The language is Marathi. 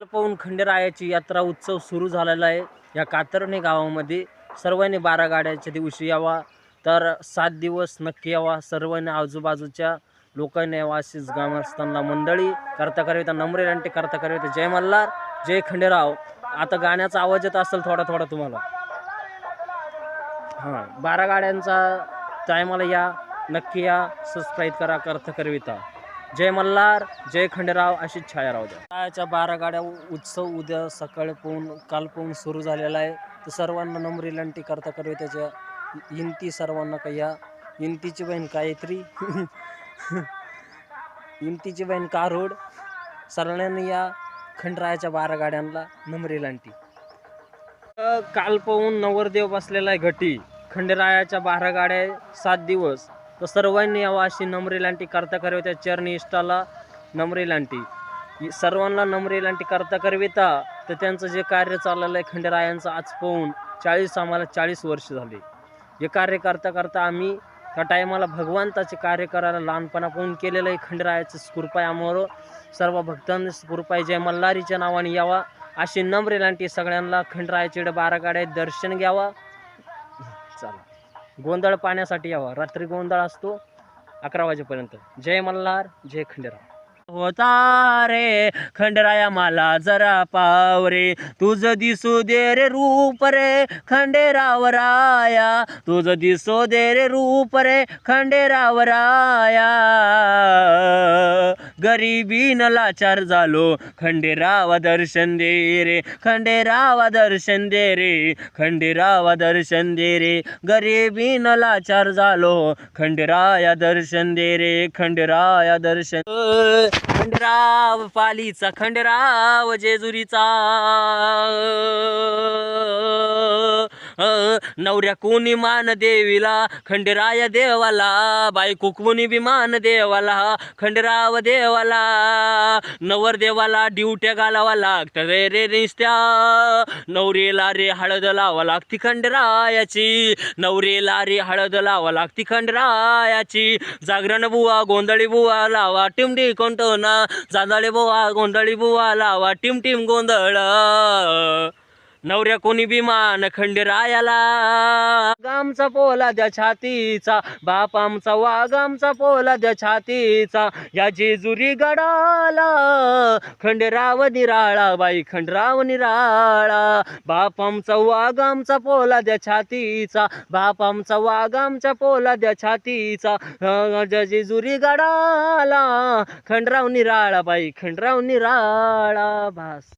पाहून खंडेरायाची यात्रा उत्सव सुरू झालेला आहे. या कातरणे गावामध्ये सर्वांनी 12 गाड्याच्या दिवशी यावा, तर 7 दिवस नक्की यावा. सर्वांनी आजूबाजूच्या लोकांनी यावा, अशीच ग्रामस्थांना मंडळी करता करता नम्र विनंती करता करता. जय मल्हार, जय खंडेराव. आता गाण्याचा आवाज येत असेल थोडा थोडा तुम्हाला. 12 गाड्यांचा टायमाला या, नक्की या, सबस्क्राईब करा करता करता. जय मल्हार, जय खंडेराव, अशीच छाया राहू द्या. 12 गाड्या उत्सव उद्या सकाळी काल सुरू झालेला आहे. तर सर्वांना नम्र विनंती करता त्याच्या विनंती सर्वांना का या. विनंतीची बहीण गायत्री विनंतीची बहीण कारोड, सर्वांनी या. खंडरायाच्या 12 गाड्यांना नम्र विनंती. काल नवरदेव बसलेला आहे घटी. खंडेरायाच्या 12 गाड्या 7 दिवस. तर सर्वांनी यावं अशी नम्र विनंती करता त्या चरणी इष्टाला नम्र विनंती. सर्वांना नम्र विनंती करता तर त्यांचं जे कार्य चाललेलं आहे खंडेरायांचं आज आम्हाला 40 वर्ष झाले. हे कार्य करता करता आम्ही त्या टायमाला भगवंताचे कार्य करायला लहानपणापासून केलेलं आहे. खंडेरायाचं कृपा आहे, आम्हाला सर्व भक्तांनी कृपा आहे. जय मल्हारीच्या नावाने यावा अशी नम्र विनंती सगळ्यांना. खंडेरायाचे 12 गाड्या दर्शन घ्यावा. चला, गोंधळ पाण्यासाठी यावा. रात्री गोंधळ असतो 11 वाजेपर्यंत. जय मल्हार, जय खंडेराव. होता रे खंडेराया मला जरा पाव रे, तुझ दिसू दे रे रूप रे खंडेराव राया, तुझ दिसू दे रे रूप रे खंडेराव राया. गरिबीन लाचार झालो खंडेराव दर्शन दे रे, खंडेराव दर्शन दे रे, खंडेराव दर्शन दे रे. गरिबीन लाचार झालो खंडेराया दर्शन दे रे, खंडेराया दर्शन. खंडेराव पालीचा खंडेराव जेजुरीचा, नवऱ्या कोणी मान देवीला खंडेराया देवाला, बायको कोणी विमान देवाला खंडेराव देवाला. नवर देवाला ड्युट्या घालावा लागत रे निस्त्या, नवरीला रे हळद लावा लागती खंडेरायाची, नवरीला रे हळद लावा लागती खंडेरायाची. जागरण बुवा गोंधळी बुवा लावा टिमटी कोंटोना, जांधळे बुवा गोंधळी बुवा लावा टिम टिम गोंधळ. नवऱ्या कोणी बिमान खंडेरायाला, आमचा पोलाद्या छातीचा बाप आमचा वाघ आमचा पोलाद्या छातीचा. या जेजुरी गडाला खंडेराव निराळा, बाई खंडेराव निराळा. बाप आमचा वाघ आमचा पोलाद्या छातीचा, बाप आमचा वाघ आमच्या पोलाद्या छातीचा. जेजुरी गडाला खंडेराव निराळा, बाई खंडेराव निराळा. भास.